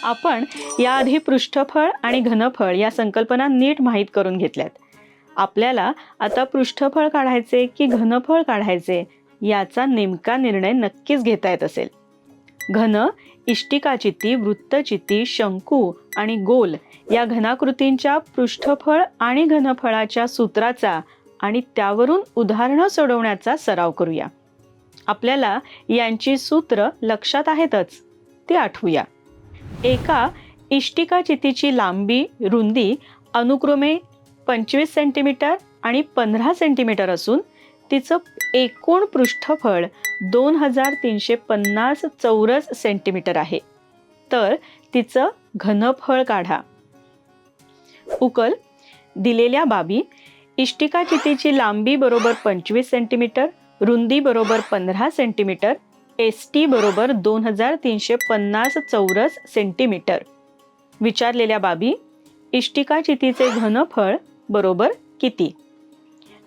आपण याआधी पृष्ठफळ आणि घनफळ या संकल्पना नीट माहीत करून घेतल्यात. आपल्याला आता पृष्ठफळ काढायचे की घनफळ काढायचे याचा नेमका निर्णय नक्कीच घेता येत असेल. घन, इष्टिकाचिती, वृत्तचिती, शंकू आणि गोल या घनाकृतींच्या पृष्ठफळ आणि घनफळाच्या सूत्राचा आणि त्यावरून उदाहरणं सोडवण्याचा सराव करूया. आपल्याला यांची सूत्र लक्षात आहेतच, ती आठवूया. एका इष्टिकाचितीची लांबी, रुंदी अनुक्रमे 25 सेंटीमीटर आणि 15 सेंटीमीटर असून तिचं एकूण पृष्ठफळ 2350 चौरस सेंटीमीटर आहे. तर तिचं घनफळ काढा. उकल. दिलेल्या बाबी: इष्टिकाचितीची लांबी बरोबर 25 सेंटीमीटर, रुंदी बरोबर 15 सेंटीमीटर, एसटी बरोबर 2350 चौरस सेंटीमीटर. विचारलेल्या बाबी: इष्टिकाचितीचे घनफळ बरोबर किती?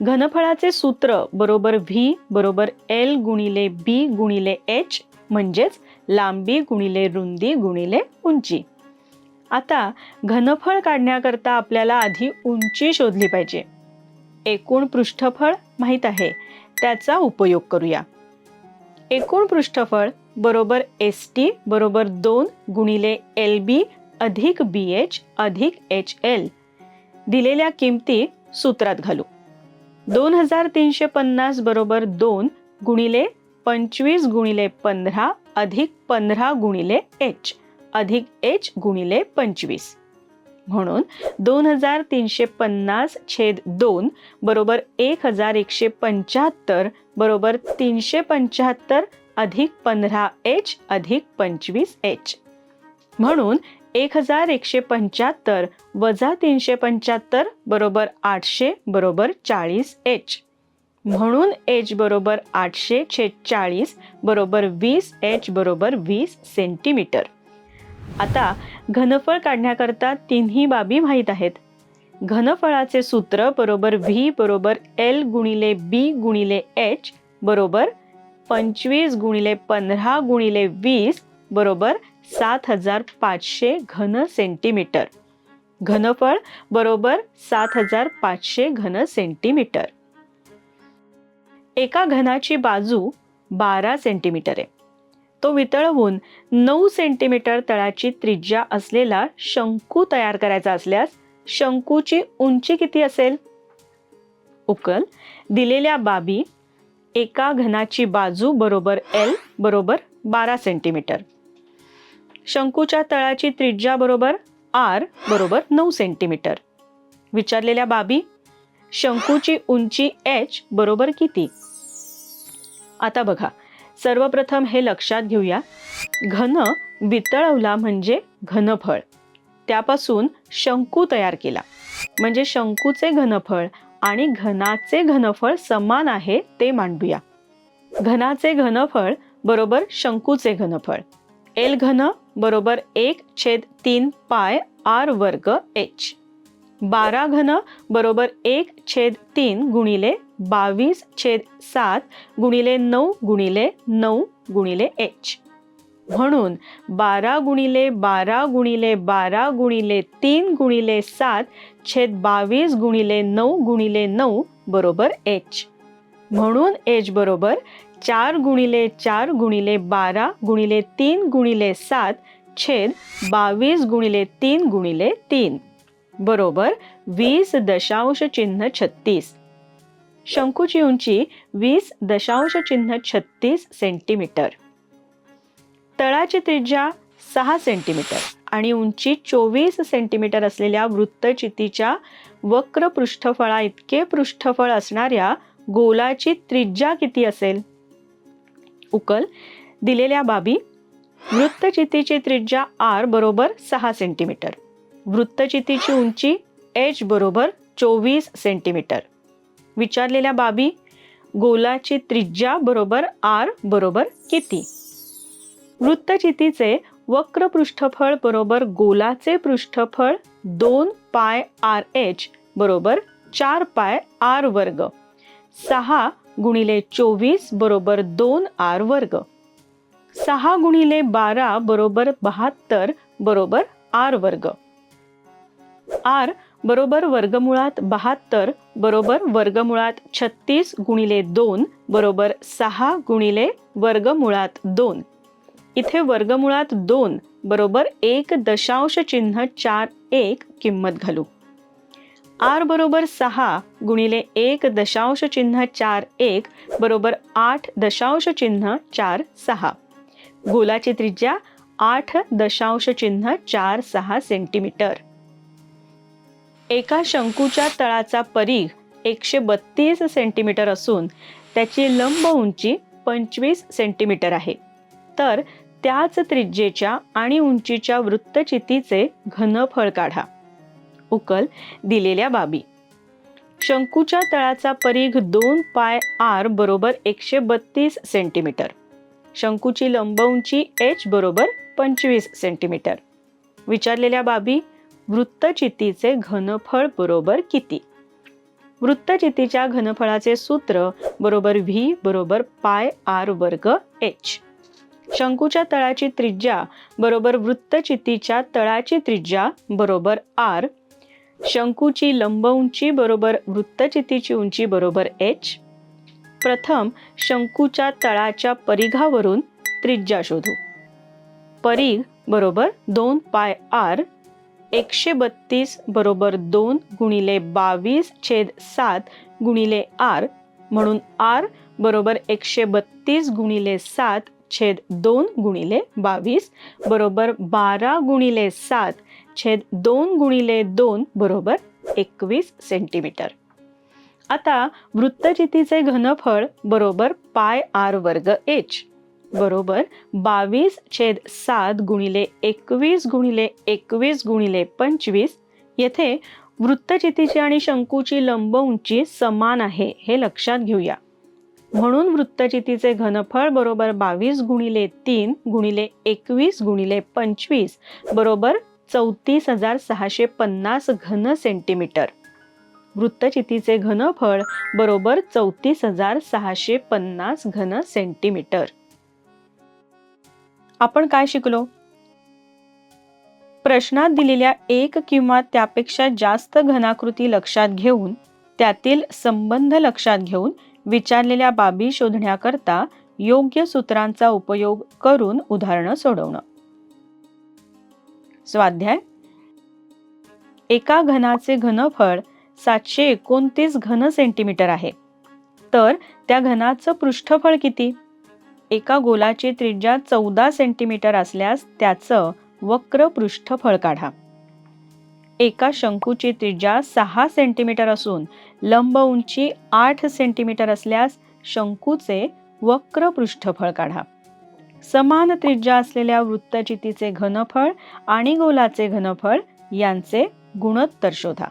घनफळाचे सूत्र बरोबर व्ही बरोबर एल गुणिले बी गुणिले एच, म्हणजेच लांबी गुणिले रुंदी गुणिले उंची. आता घनफळ काढण्याकरता आपल्याला आधी उंची शोधली पाहिजे. एकूण पृष्ठफळ माहीत आहे, त्याचा उपयोग करूया. एकूण पृष्ठफळ बरोबर एस टी बरोबर 2 गुणिले एल बी अधिक बी एच अधिक एच एल. दिलेल्या किमती सूत्रात घालू. 2350 बरोबर 2 गुणिले 25 गुणिले 15 अधिक 15 गुणिले एच अधिक एच गुणिले 25. म्हणून 2350 छेद 2 बरोबर 1175 बरोबर 375 अधिक 15 एच अधिक 25 एच. म्हणून 1175 वजा 375 बरोबर 800 बरोबर 40 एच. म्हणून एच बरोबर 800 छेद 40 बरोबर 20 एच बरोबर 20 सेंटीमीटर. आता घनफळ काढण्याकरता तिन्ही बाबी माहीत आहेत. घनफळाचे सूत्र बरोबर व्ही बरोबर एल गुणिले बी गुणिले एच बरोबर 25 गुणिले 15 गुणिले 20 बरोबर 7500 घन सेंटीमीटर. घनफळ बरोबर 7500 घन सेंटीमीटर. एका घनाची बाजू 12 सेंटीमीटर आहे. तो वितळवून 9 सेंटीमीटर तळाची त्रिज्या असलेला शंकू तयार करायचा असल्यास शंकूची उंची किती असेल? उकल. दिलेल्या बाबी: एका घनाची बाजू बरोबर एल बरोबर 12 सेंटीमीटर. शंकूच्या तळाची त्रिज्या बरोबर आर बरोबर 9 सेंटीमीटर. विचारलेल्या बाबी: शंकूची उंची एच बरोबर किती? आता बघा, सर्वप्रथम हे लक्षात घेऊया. घन वितळवला म्हणजे घनफळ, त्यापासून शंकू तयार केला म्हणजे शंकूचे घनफळ आणि घनाचे घनफळ समान आहे ते मांडूया. घनाचे घनफळ बरोबर शंकूचे घनफळ. एल घन बरोबर 1/3 पाय आर वर्ग एच. 12 घन बरोबर 1/3 गुणिले 22/7 गुणिले 9 गुणिले 9 गुणिले एच. म्हणून 12 गुणिले 12 गुणिले 12 गुणिले 3 गुणिले 7 छेद 22 गुणिले 9 गुणिले 9 बरोबर एच. म्हणून एच बरोबर 4 गुणिले 4 गुणिले 12 गुणिले 3 गुणिले 7 छेद 22 गुणिले 3 गुणिले 3 बरोबर 20.36. शंकूची उंची 20.36 सेंटीमीटर. तळाची त्रिज्या 6 सेंटीमीटर आणि उंची 24 सेंटीमीटर असलेल्या वृत्तचितीच्या वक्र पृष्ठफळा इतके पृष्ठफळ असणाऱ्या गोलाची त्रिज्या किती असेल? उकल. दिलेल्या बाबी: वृत्तचितीची त्रिज्या आर बरोबर 6 सेंटीमीटर. वृत्तचितीची उंची एच बरोबर 24 सेंटीमीटर. विचारलेल्या बाबी: गोलाची त्रिज्या बरोबर आर बरोबर किती? वृत्तचितीचे वक्र पृष्ठफळ बरोबर गोलाचे पृष्ठफळ 2 पाय आर एच बरोबर 4 पाय आर वर्ग. 6 गुणिले 24 बरोबर 2 आर वर्ग. 6 गुणिले 12 बरोबर 72 बरोबर आर वर्ग. आर बरोबर वर्गमुळात 72 बरोबर वर्गमुळात 36 गुणिले 2 बरोबर 6 गुणिले वर्गमुळात 2. इथे वर्गमुळात 2 बरोबर 1.41 किंमत घालू. आर बरोबर 6 गुणिले 1.41 बरोबर 8.46. गोलाची त्रिज्या 8.46 सेंटीमीटर. एका शंकूच्या तळाचा परिघ 132 सेंटीमीटर असून त्याची लंब उंची 25 सेंटीमीटर आहे. तर त्याच त्रिज्येच्या आणि उंचीच्या वृत्तचितीचे घनफळ काढा. उकल दिलेल्या बाबी. शंकूच्या तळाचा परिघ 2 पाय आर बरोबर 132 सेंटीमीटर. शंकूची लंब उंची h बरोबर 25 सेंटीमीटर. विचारलेल्या बाबी. वृत्तचितीचे घनफळ बरोबर किती? वृत्तचितीच्या घनफळाचे सूत्र बरोबर v बरोबर पाय आर वर्ग h. शंकूच्या तळाची त्रिज्या बरोबर वृत्तचितीच्या तळाची त्रिज्या बरोबर r. शंकूची लंब उंची बरोबर वृत्तचितीची उंची बरोबर h. प्रथम शंकूच्या तळाच्या परिघावरून त्रिज्या शोधू. परिघ बरोबर 2 पाय r. 132 बरोबर 2 गुणिले 22/7 गुणिले r म्हणून r बरोबर 132 गुणिले 7/2 गुणिले 22 बरोबर 12 गुणिले 7/2 गुणिले 2 बरोबर 21 सेंटीमीटर. आता वृत्तचितीचे घनफळ बरोबर पाय आर वर्ग h बरोबर 22/7 गुणिले 21 गुणिले 21 गुणिले 25. येथे वृत्तचितीची आणि शंकूची लंब उंची समान आहे हे लक्षात घेऊया. म्हणून वृत्तचितीचे घनफळ बरोबर 22 गुणिले 3 गुणिले 21 गुणिले 25 बरोबर 34,650 घन सेंटीमीटर. वृत्तचितीचे घनफळ बरोबर 34,650 घन सेंटीमीटर. आपण काय शिकलो? प्रश्नात दिलेल्या एक किंवा त्यापेक्षा जास्त घनाकृती लक्षात घेऊन त्यातील संबंध लक्षात घेऊन विचारलेल्या बाबी शोधण्याकरता योग्य सूत्रांचा उपयोग करून उदाहरणं सोडवणं. स्वाध्याय. एका घनाचे घनफळ 729 घन सेंटीमीटर आहे. तर त्या घनाचं पृष्ठफळ किती? एका गोलाची त्रिज्या 14 सेंटीमीटर असल्यास त्याचं वक्र पृष्ठफळ काढा. एका शंकूची त्रिज्या 6 सेंटीमीटर असून लंब उंची 8 सेंटीमीटर असल्यास शंकूचे वक्र पृष्ठफळ काढा. समान त्रिज्या असलेल्या वृत्तचितीचे घनफळ आणि गोलाचे घनफळ यांचे गुणोत्तर शोधा.